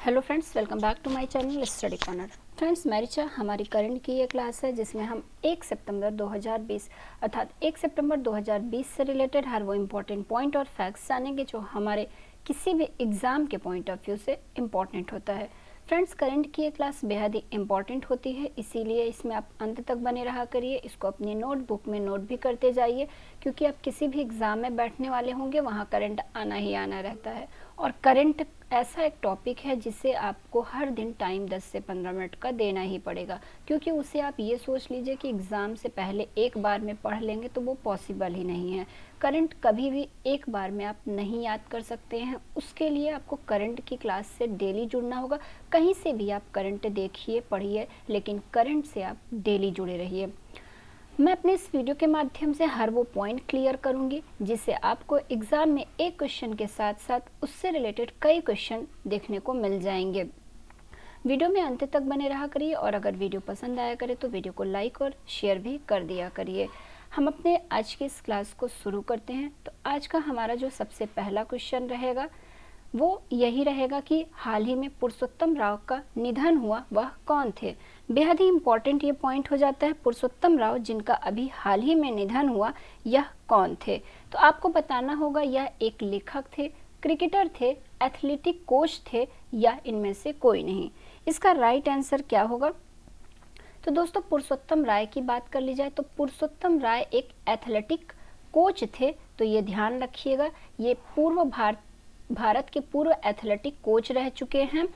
Hello friends, welcome back to my channel study corner. Friends, मेरी हमारी current की ये क्लास है जिसमें हम 1 सितंबर 2020 अर्थात 1 सितंबर 2020 से रिलेटेड हर वो इम्पोर्टेंट पॉइंट और फैक्ट्स जानेंगे जो हमारे किसी भी एग्ज़ाम के पॉइंट ऑफ व्यू से इम्पॉर्टेंट होता है। फ्रेंड्स, करंट की ये क्लास बेहद ही इम्पॉर्टेंट होती है, इसीलिए इसमें आप अंत तक बने रहा करिए। इसको अपनी नोटबुक में नोट भी करते जाइए, क्योंकि आप किसी भी एग्ज़ाम में बैठने वाले होंगे वहाँ करंट आना ही आना रहता है। और करंट ऐसा एक टॉपिक है जिसे आपको हर दिन टाइम 10 से 15 मिनट का देना ही पड़ेगा, क्योंकि उसे आप ये सोच लीजिए कि एग्ज़ाम से पहले एक बार में पढ़ लेंगे तो वो पॉसिबल ही नहीं है। करंट कभी भी एक बार में आप नहीं याद कर सकते हैं, उसके लिए आपको करंट की क्लास से डेली जुड़ना होगा। कहीं से भी आप करंट देखिए पढ़िए, लेकिन करंट से आप डेली जुड़े रहिए। मैं अपने इस वीडियो के माध्यम से हर वो पॉइंट क्लियर करूंगी जिससे आपको एग्ज़ाम में एक क्वेश्चन के साथ साथ उससे रिलेटेड कई क्वेश्चन देखने को मिल जाएंगे। वीडियो में अंत तक बने रहा करिए और अगर वीडियो पसंद आया करे तो वीडियो को लाइक और शेयर भी कर दिया करिए। हम अपने आज की इस क्लास को शुरू करते हैं। तो आज का हमारा जो सबसे पहला क्वेश्चन रहेगा वो यही रहेगा कि हाल ही में पुरुषोत्तम राव का निधन हुआ, वह कौन थे। बेहद ही इम्पॉर्टेंट ये पॉइंट हो जाता है, पुरुषोत्तम राव जिनका अभी हाल ही में निधन हुआ, यह कौन थे। तो आपको बताना होगा यह एक लेखक थे, क्रिकेटर थे, एथलेटिक कोच थे या इनमें से कोई नहीं। इसका राइट आंसर क्या होगा। तो दोस्तों, पुरुषोत्तम राय की बात कर ली जाए तो पुरुषोत्तम राय एक एथलेटिक कोच थे। तो ये ध्यान रखिएगा, ये भारत के पूर्व एथलेटिक कोच रह चुके हैं।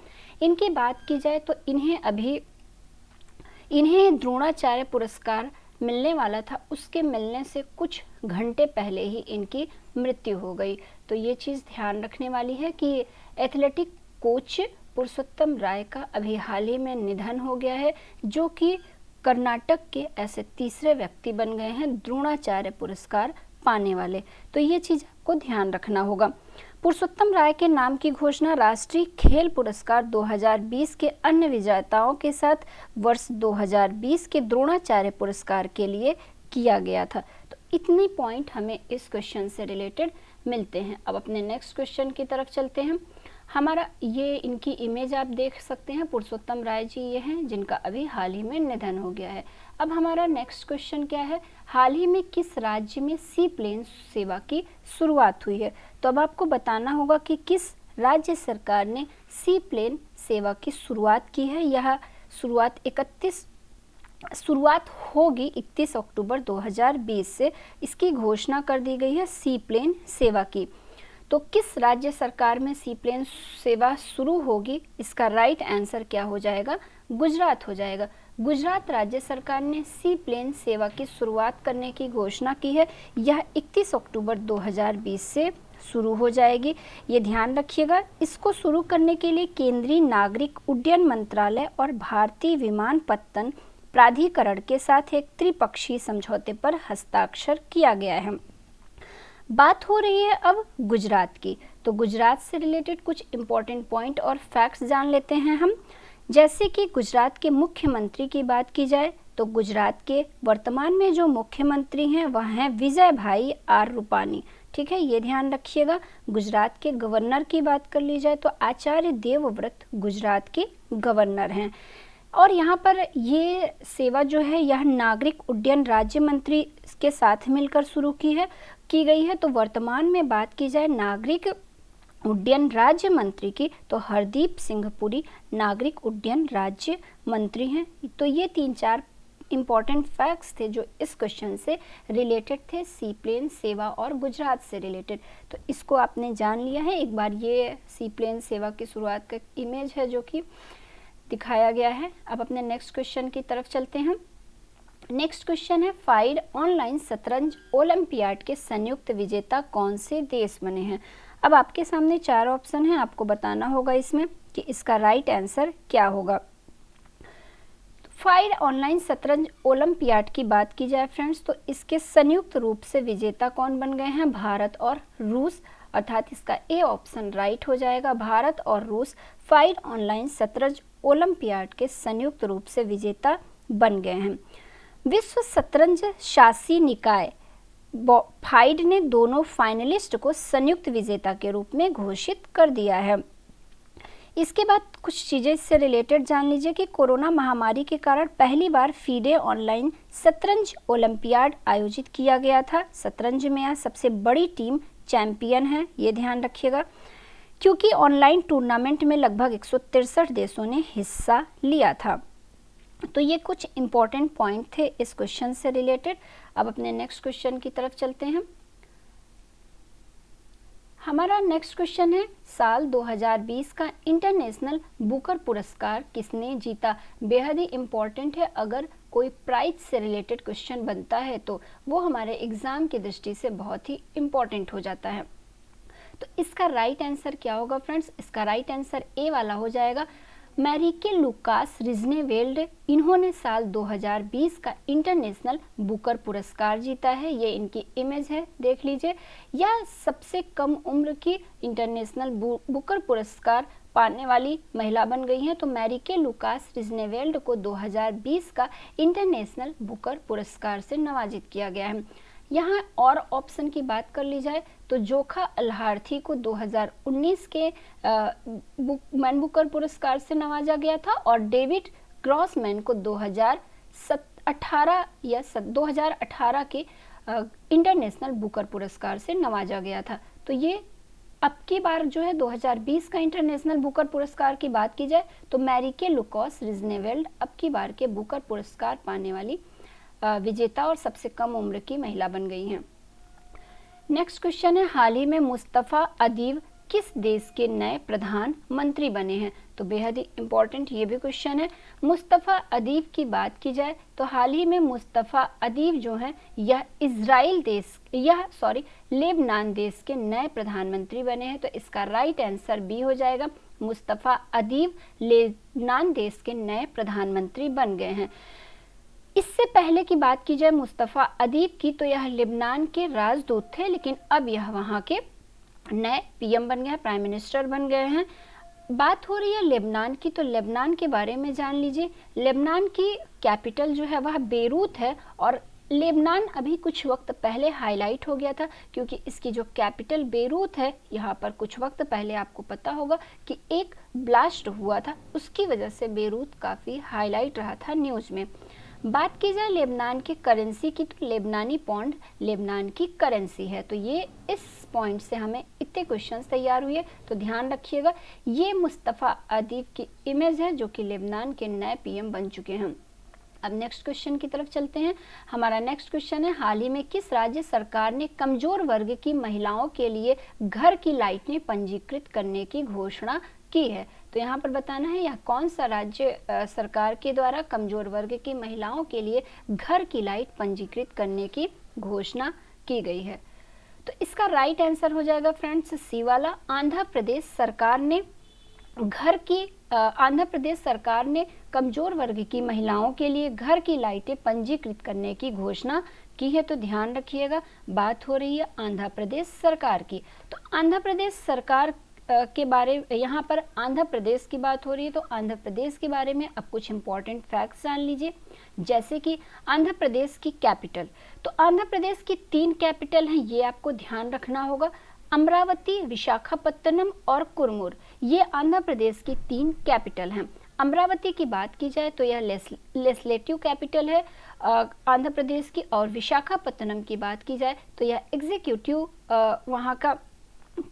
इनकी बात की जाए तो इन्हें द्रोणाचार्य पुरस्कार मिलने वाला था, उसके मिलने से कुछ घंटे पहले ही इनकी मृत्यु हो गई। तो ये चीज़ ध्यान रखने वाली है कि एथलेटिक कोच पुरुषोत्तम राय का अभी हाल ही में निधन हो गया है, जो कि कर्नाटक के ऐसे तीसरे व्यक्ति बन गए हैं द्रोणाचार्य पुरस्कार पाने वाले। तो ये चीज़ आपको ध्यान रखना होगा। पुरुषोत्तम राय के नाम की घोषणा राष्ट्रीय खेल पुरस्कार 2020 के अन्य विजेताओं के साथ वर्ष 2020 के द्रोणाचार्य पुरस्कार के लिए किया गया था। तो इतनी पॉइंट हमें इस क्वेश्चन से रिलेटेड मिलते हैं। अब अपने नेक्स्ट क्वेश्चन की तरफ चलते हैं। हमारा ये इनकी इमेज आप देख सकते हैं, पुरुषोत्तम राय जी ये हैं जिनका अभी हाल ही में निधन हो गया है। अब हमारा नेक्स्ट क्वेश्चन क्या है, हाल ही में किस राज्य में सी प्लेन सेवा की शुरुआत हुई है। तो अब आपको बताना होगा कि किस राज्य सरकार ने सी प्लेन सेवा की शुरुआत की है। यह शुरुआत होगी 31 अक्टूबर 2020 से इसकी घोषणा कर दी गई है सी प्लेन सेवा की। तो किस राज्य सरकार में सी प्लेन सेवा शुरू होगी, इसका राइट आंसर क्या हो जाएगा, गुजरात हो जाएगा। गुजरात राज्य सरकार ने सी प्लेन सेवा की शुरुआत करने की घोषणा की है। यह 31 अक्टूबर 2020 से शुरू हो जाएगी, ये ध्यान रखिएगा। इसको शुरू करने के लिए केंद्रीय नागरिक उड्डयन मंत्रालय और भारतीय विमानपत्तन प्राधिकरण के साथ एक त्रिपक्षीय समझौते पर हस्ताक्षर किया गया है। बात हो रही है अब गुजरात की। तो गुजरात से रिलेटेड कुछ इम्पोर्टेंट पॉइंट और फैक्ट्स जान लेते हैं हम। जैसे कि गुजरात के मुख्यमंत्री की बात की जाए तो गुजरात के वर्तमान में जो मुख्यमंत्री हैं वह हैं विजय भाई आर रूपानी। ठीक है, ये ध्यान रखिएगा। गुजरात के गवर्नर की बात कर ली जाए तो आचार्य देवव्रत गुजरात के गवर्नर हैं। और यहाँ पर ये सेवा जो है यह नागरिक उड्डयन राज्य मंत्री के साथ मिलकर शुरू की गई है। तो वर्तमान में बात की जाए नागरिक उड्डयन राज्य मंत्री की तो हरदीप सिंह पुरी नागरिक उड्डयन राज्य मंत्री हैं। तो ये 3-4 इम्पॉर्टेंट फैक्ट्स थे जो इस क्वेश्चन से रिलेटेड थे, सी प्लेन सेवा और गुजरात से रिलेटेड। तो इसको आपने जान लिया है। एक बार ये सी प्लेन सेवा की शुरुआत का इमेज है जो कि दिखाया गया है। अब अपने नेक्स्ट क्वेश्चन की तरफ चलते हैं। नेक्स्ट क्वेश्चन है, फाइड ऑनलाइन शतरंज ओलंपियाड के संयुक्त विजेता कौन से देश बने हैं। अब आपके सामने 4 ऑप्शन हैं, आपको बताना होगा इसमें कि इसका राइट आंसर क्या होगा। फाइड ऑनलाइन शतरंज ओलंपियाड की बात की जाए फ्रेंड्स तो इसके संयुक्त रूप से विजेता कौन बन गए हैं, भारत और रूस। अर्थात इसका ए ऑप्शन राइट हो जाएगा, भारत और रूस फाइड ऑनलाइन शतरंज ओलंपियाड के संयुक्त रूप से विजेता बन गए हैं। विश्व शतरंज शासी निकाय फाइड ने दोनों फाइनलिस्ट को संयुक्त विजेता के रूप में घोषित कर दिया है। इसके बाद कुछ चीज़ें इससे रिलेटेड जान लीजिए कि कोरोना महामारी के कारण पहली बार फीडे ऑनलाइन शतरंज ओलंपियाड आयोजित किया गया था। शतरंज में यह सबसे बड़ी टीम चैंपियन है, ये ध्यान रखिएगा, क्योंकि ऑनलाइन टूर्नामेंट में लगभग 163 देशों ने हिस्सा लिया था। तो ये कुछ इंपॉर्टेंट पॉइंट थे इस क्वेश्चन से रिलेटेड। अब अपने नेक्स्ट क्वेश्चन की तरफ चलते हैं। हमारा नेक्स्ट क्वेश्चन है, साल 2020 का इंटरनेशनल बुकर पुरस्कार किसने जीता। बेहद ही इम्पॉर्टेंट है, अगर कोई प्राइज से रिलेटेड क्वेश्चन बनता है तो वो हमारे एग्जाम की दृष्टि से बहुत ही इम्पॉर्टेंट हो जाता है। तो इसका राइट आंसर क्या होगा फ्रेंड्स, इसका राइट आंसर ए वाला हो जाएगा, मैरिके लुकास रिजनेवेल्ड। इन्होंने साल 2020 का इंटरनेशनल बुकर पुरस्कार जीता है। ये इनकी इमेज है, देख लीजिए। यह सबसे कम उम्र की इंटरनेशनल बुकर पुरस्कार पाने वाली महिला बन गई हैं। तो मैरिके लुकास रिजनेवेल्ड को 2020 का इंटरनेशनल बुकर पुरस्कार से नवाजित किया गया है। यहाँ और ऑप्शन की बात कर ली जाए तो जोखा अल्हार्थी को 2019 के मैन बुकर पुरस्कार से नवाजा गया था और डेविड ग्रॉसमैन को 2018 के इंटरनेशनल बुकर पुरस्कार से नवाजा गया था। तो ये अब की बार जो है 2020 का इंटरनेशनल बुकर पुरस्कार की बात की जाए तो मैरिके लुकास रिजनेवेल्ड अब की बार के बुकर पुरस्कार पाने वाली विजेता और सबसे कम उम्र की महिला बन गई हैं। नेक्स्ट क्वेश्चन है, हाल ही में मुस्तफा अदीब किस देश के नए प्रधानमंत्री बने हैं। तो बेहद ही इम्पोर्टेंट ये भी क्वेश्चन है। मुस्तफा अदीब की बात की जाए तो हाल ही में मुस्तफा अदीब जो हैं यह लेबनान देश के नए प्रधानमंत्री बने हैं। तो इसका राइट आंसर बी हो जाएगा, मुस्तफा अदीब लेबनान देश के नए प्रधानमंत्री बन गए हैं। इससे पहले की बात की जाए मुस्तफ़ा अदीब की तो यह लेबनान के राजदूत थे, लेकिन अब यह वहाँ के नए पीएम बन गए हैं, प्राइम मिनिस्टर बन गए हैं। बात हो रही है लेबनान की, तो लेबनान के बारे में जान लीजिए। लेबनान की कैपिटल जो है वह बेरूत है और लेबनान अभी कुछ वक्त पहले हाईलाइट हो गया था क्योंकि इसकी जो कैपिटल बेरूत है, यहाँ पर कुछ वक्त पहले आपको पता होगा कि एक ब्लास्ट हुआ था, उसकी वजह से बेरूत काफ़ी हाईलाइट रहा था न्यूज़ में। बात की जाए लेबनान की करेंसी की तो लेबनानी पौंड लेबनान की करेंसी है। तो ये इस पॉइंट से हमें इतने क्वेश्चंस तैयार हुए, तो ध्यान रखिएगा। ये मुस्तफ़ा अदीब की इमेज है जो कि लेबनान के नए पीएम बन चुके हैं। अब नेक्स्ट क्वेश्चन की तरफ चलते हैं। हमारा नेक्स्ट क्वेश्चन है, हाल ही में किस राज्य सरकार ने कमजोर वर्ग की महिलाओं के लिए घर की लाइटें पंजीकृत करने की घोषणा की है। तो यहाँ पर बताना है यह कौन सा राज्य सरकार के द्वारा कमजोर वर्ग की महिलाओं के लिए घर की लाइट पंजीकृत करने की घोषणा की गई है। तो इसका राइट आंसर हो जाएगा फ्रेंड्स सी वाला, आंध्र प्रदेश सरकार ने कमजोर वर्ग की महिलाओं के लिए घर की लाइटें पंजीकृत करने की घोषणा की है। तो ध्यान रखिएगा, बात हो रही है आंध्र प्रदेश सरकार की। तो आंध्र प्रदेश सरकार के बारे यहाँ पर आंध्र प्रदेश की बात हो रही है, तो आंध्र प्रदेश के बारे में अब कुछ इंपॉर्टेंट फैक्ट्स जान लीजिए। जैसे कि आंध्र प्रदेश की कैपिटल, तो आंध्र प्रदेश की 3 कैपिटल हैं, ये आपको ध्यान रखना होगा, अमरावती, विशाखापत्तनम और कुरनूल। ये आंध्र प्रदेश की 3 कैपिटल हैं। अमरावती की बात की जाए तो यह लेजिस्लेटिव कैपिटल है आंध्र प्रदेश की, और विशाखापत्तनम की बात की जाए तो यह एग्जीक्यूटिव वहाँ का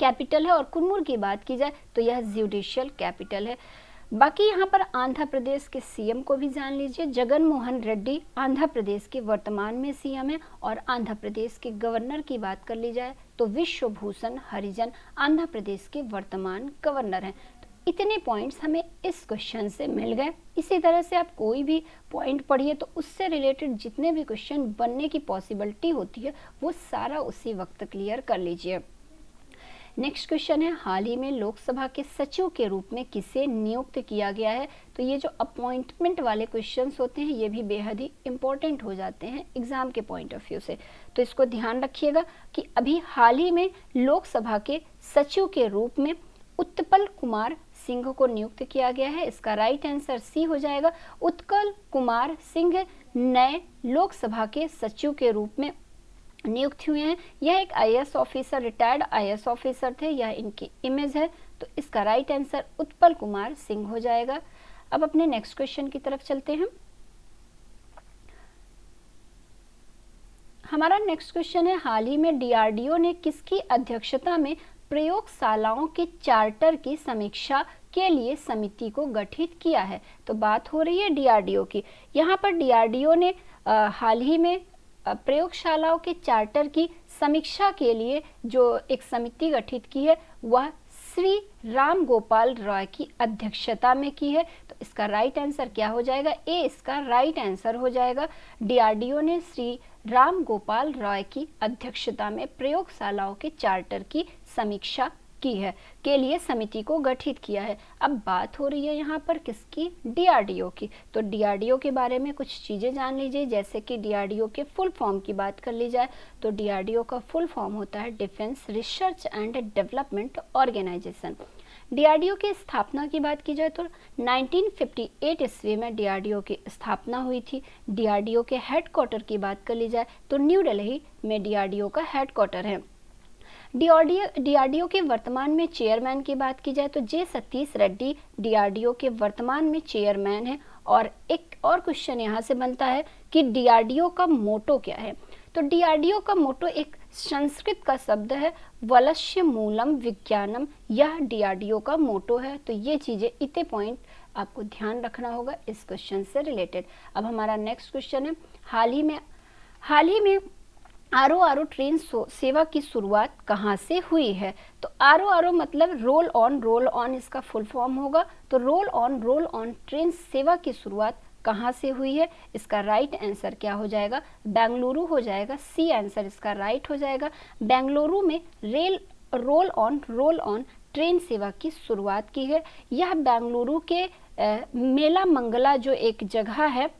कैपिटल है, और कुरनूल की बात की जाए तो यह जुडिशियल कैपिटल है। बाकी यहाँ पर आंध्र प्रदेश के सीएम को भी जान लीजिए। जगन मोहन रेड्डी आंध्र प्रदेश के वर्तमान में सीएम है, और आंध्र प्रदेश के गवर्नर की बात कर ली जाए तो विश्वभूषण हरिजन आंध्र प्रदेश के वर्तमान गवर्नर हैं। तो इतने पॉइंट्स हमें इस क्वेश्चन से मिल गए। इसी तरह से आप कोई भी पॉइंट पढ़िए तो उससे रिलेटेड जितने भी क्वेश्चन बनने की पॉसिबिलिटी होती है वो सारा उसी वक्त क्लियर कर लीजिए। नेक्स्ट क्वेश्चन है, हाल ही में लोकसभा के सचिव के रूप में किसे नियुक्त किया गया है। तो ये जो अपॉइंटमेंट वाले क्वेश्चंस होते हैं ये भी बेहद ही इंपॉर्टेंट हो जाते हैं एग्जाम के पॉइंट ऑफ व्यू से। तो इसको ध्यान रखिएगा कि अभी हाल ही में लोकसभा के सचिव के रूप में उत्पल कुमार सिंह को नियुक्त किया गया है। इसका राइट आंसर सी हो जाएगा। उत्पल कुमार सिंह नए लोकसभा के सचिव के रूप में नियुक्त हुए हैं। यह एक IAS officer, retired IAS officer थे, यह इनकी इमेज है। तो तो इसका राइट आंसर उत्पल कुमार सिंह हो जाएगा। अब अपने नेक्स्ट क्वेश्चन की तरफ चलते हैं। हमारा नेक्स्ट क्वेश्चन है, हाल ही में डीआरडीओ ने किसकी अध्यक्षता में प्रयोगशालाओं के चार्टर की समीक्षा के लिए समिति को गठित किया है? तो बात हो रही है डीआरडीओ की। यहाँ पर डीआरडीओ ने हाल ही में प्रयोगशालाओं के चार्टर की समीक्षा के लिए जो एक समिति गठित की है वह श्री राम गोपाल रॉय की अध्यक्षता में की है। तो इसका राइट आंसर क्या हो जाएगा? ए इसका राइट आंसर हो जाएगा। डीआरडीओ ने श्री राम गोपाल रॉय की अध्यक्षता में प्रयोगशालाओं के चार्टर की समीक्षा की है के लिए समिति को गठित किया है। अब बात हो रही है यहाँ पर किसकी? डीआरडीओ की। तो डीआरडीओ के बारे में कुछ चीज़ें जान लीजिए, जैसे कि डीआरडीओ के फुल फॉर्म की बात कर ली जाए तो डीआरडीओ का फुल फॉर्म होता है defence research and development organisation. DRDO की स्थापना की बात की जाए तो 1958 ईस्वी में डीआरडीओ की स्थापना हुई थी। डीआरडीओ के हेडक्वार्टर की बात कर ली जाए तो न्यू दिल्ली में डीआरडीओ का हेडक्वार्टर है। डीआरडीओ के वर्तमान में चेयरमैन की बात की जाए तो जे सतीश रेड्डी डीआरडीओ के वर्तमान में चेयरमैन है। और एक और क्वेश्चन यहाँ से बनता है कि डीआरडीओ का मोटो क्या है? तो डीआरडीओ का मोटो एक संस्कृत का शब्द है, वलस्य मूलम विज्ञानम, यह डीआरडीओ का मोटो है। तो ये चीज़ें इतने पॉइंट आपको ध्यान रखना होगा इस क्वेश्चन से रिलेटेड। अब हमारा नेक्स्ट क्वेश्चन है, हाल ही में आरओ ट्रेन सेवा की शुरुआत कहाँ से हुई है? तो आरओ मतलब रोल ऑन इसका फुल फॉर्म होगा। तो रोल ऑन ट्रेन सेवा की शुरुआत कहाँ से हुई है? इसका राइट आंसर क्या हो जाएगा? बेंगलुरु हो जाएगा। सी आंसर इसका राइट हो जाएगा। बेंगलुरु में रोल ऑन ट्रेन सेवा की शुरुआत की है। यह बेंगलुरु के मेला मंगला जो एक जगह है,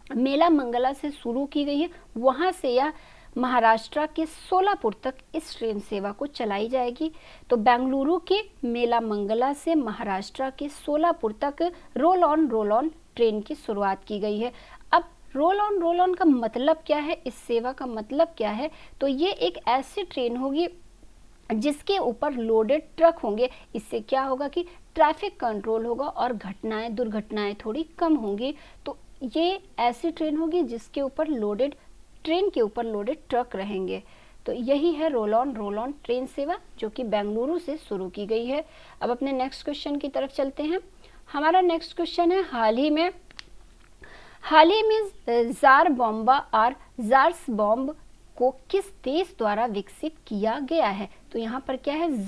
मेला मंगला से शुरू की गई है। वहाँ से यह महाराष्ट्र के सोलापुर तक इस ट्रेन सेवा को चलाई जाएगी। तो बेंगलुरु के मेला मंगला से महाराष्ट्र के सोलापुर तक रोल ऑन ट्रेन की शुरुआत की गई है। अब रोल ऑन का मतलब क्या है? इस सेवा का मतलब क्या है? तो ये एक ऐसी ट्रेन होगी जिसके ऊपर लोडेड ट्रक होंगे। इससे क्या होगा कि ट्रैफिक कंट्रोल होगा और दुर्घटनाएं थोड़ी कम होंगी। तो ये ऐसी ट्रेन होगी जिसके ऊपर ट्रेन के ऊपर लोडेड ट्रक रहेंगे। तो यही है रोल ऑन ट्रेन सेवा जो कि बेंगलुरु से शुरू की गई है। अब अपने नेक्स्ट क्वेश्चन की तरफ चलते हैं। हमारा नेक्स्ट क्वेश्चन है, हाल ही में जार्स बॉम्ब को किस देश द्वारा विकसित किया गया है? तो यहाँ पर क्या है?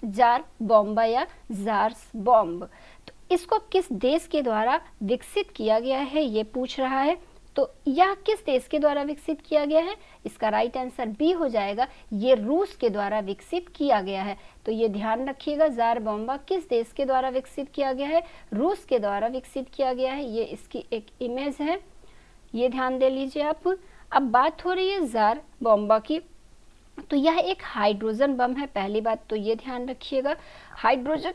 जार बॉम्ब या जार्स बॉम्ब। तो इसको किस देश के द्वारा विकसित किया गया है ये पूछ रहा है। तो यह किस देश के द्वारा विकसित किया गया है? इसका राइट आंसर बी हो जाएगा। ये रूस के द्वारा विकसित किया गया है। तो ये ध्यान रखिएगा, जार बॉम्बा किस देश के द्वारा विकसित किया गया है? रूस के द्वारा विकसित किया गया है। ये इसकी एक इमेज है, ये ध्यान दे लीजिए आप। अब बात हो रही है जार बॉम्बा की। तो यह एक हाइड्रोजन बम है, पहली बात तो ये ध्यान रखिएगा। हाइड्रोजन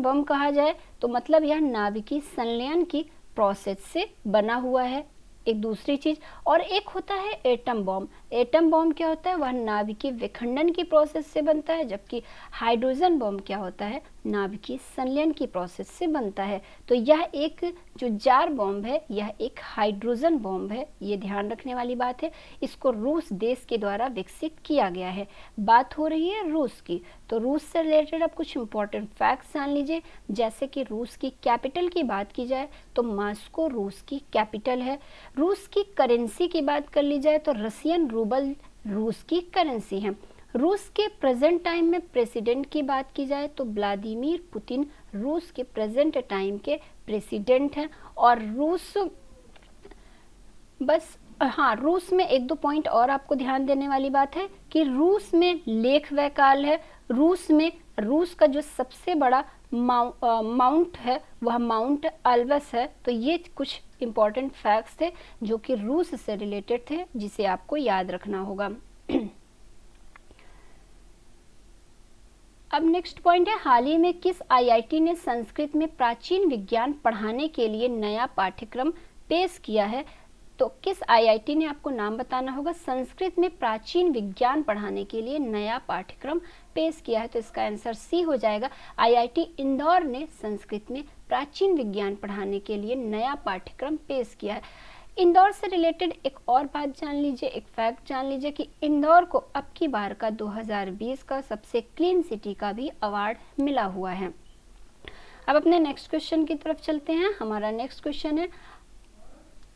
बम कहा जाए तो मतलब यह नाभिकीय संलयन की प्रोसेस से बना हुआ है। एक दूसरी चीज और एक होता है एटम बॉम्ब। एटम बॉम्ब क्या होता है? वह नाभिकीय विखंडन की प्रोसेस से बनता है, जबकि हाइड्रोजन बॉम्ब क्या होता है? नाभिकीय संलयन की प्रोसेस से बनता है। तो यह एक जो जार बॉम्ब है यह एक हाइड्रोजन बॉम्ब है, ये ध्यान रखने वाली बात है। इसको रूस देश के द्वारा विकसित किया गया है। बात हो रही है रूस की, तो रूस से रिलेटेड अब कुछ इंपॉर्टेंट फैक्ट्स जान लीजिए। जैसे कि रूस की कैपिटल की बात की जाए तो मॉस्को रूस की कैपिटल है। रूस की करेंसी की बात कर ली जाए तो रशियन रूबल रूस की करेंसी है। रूस के प्रेजेंट टाइम में प्रेसिडेंट की बात की जाए तो व्लादिमीर पुतिन रूस के प्रेजेंट टाइम के प्रेसिडेंट हैं। और रूस में एक दो पॉइंट और आपको ध्यान देने वाली बात है कि रूस में लेख वैकाल है। रूस का जो सबसे बड़ा माउंट है वह माउंट एल्ब्रस है। तो ये कुछ इंपॉर्टेंट फैक्ट्स थे जो कि रूस से रिलेटेड थे, जिसे आपको याद रखना होगा। अब नेक्स्ट पॉइंट है, हाल ही में किस आईआईटी ने संस्कृत में प्राचीन विज्ञान पढ़ाने के लिए नया पाठ्यक्रम पेश किया है? तो किस आईआईटी ने, आपको नाम बताना होगा, संस्कृत में प्राचीन विज्ञान पढ़ाने के लिए नया पाठ्यक्रम पेश किया है? तो इसका आंसर सी हो जाएगा। आईआईटी इंदौर ने संस्कृत में प्राचीन विज्ञान पढ़ाने के लिए नया पाठ्यक्रम पेश किया है। इंदौर से रिलेटेड एक और बात जान लीजिए, एक फैक्ट जान लीजिए कि इंदौर को अब की बार का 2020 का सबसे क्लीन सिटी का भी अवार्ड मिला हुआ है। अब अपने नेक्स्ट क्वेश्चन की तरफ चलते हैं। हमारा नेक्स्ट क्वेश्चन है,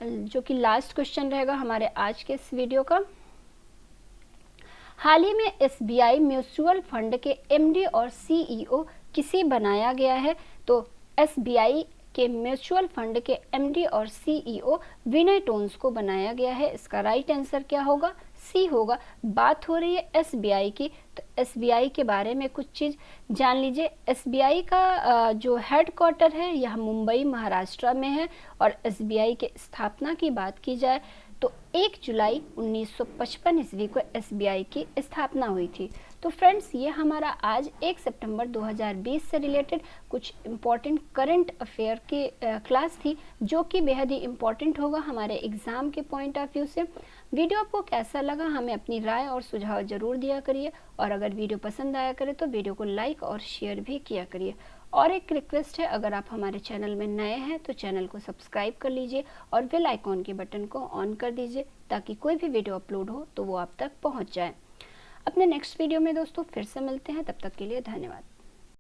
जो कि लास्ट क्वेश्चन रहेगा हमारे आज के इस वीडियो का। हाल ही में एसबीआई म्यूचुअल फंड के एमडी और सीईओ किसे बनाया गया है? तो एसबीआई के म्यूचुअल फंड के एमडी और सीईओ विनय टोन्स को बनाया गया है। इसका राइट आंसर क्या होगा? सी होगा। बात हो रही है एसबीआई की, तो एसबीआई के बारे में कुछ चीज़ जान लीजिए। एसबीआई का जो हेडक्वार्टर है यह मुंबई महाराष्ट्र में है, और एसबीआई के स्थापना की बात की जाए तो 1 जुलाई 1955 ईस्वी को एसबीआई की स्थापना हुई थी। तो फ्रेंड्स, ये हमारा आज 1 सितंबर 2020 से रिलेटेड कुछ इम्पॉर्टेंट करंट अफेयर की क्लास थी, जो कि बेहद ही इम्पॉर्टेंट होगा हमारे एग्ज़ाम के पॉइंट ऑफ व्यू से। वीडियो आपको कैसा लगा, हमें अपनी राय और सुझाव ज़रूर दिया करिए, और अगर वीडियो पसंद आया करे तो वीडियो को लाइक और शेयर भी किया करिए। और एक रिक्वेस्ट है, अगर आप हमारे चैनल में नए हैं तो चैनल को सब्सक्राइब कर लीजिए और बेल आइकॉन के बटन को ऑन कर दीजिए, ताकि कोई भी वीडियो अपलोड हो तो वो आप तक पहुंच जाए। अपने नेक्स्ट वीडियो में दोस्तों फिर से मिलते हैं, तब तक के लिए धन्यवाद।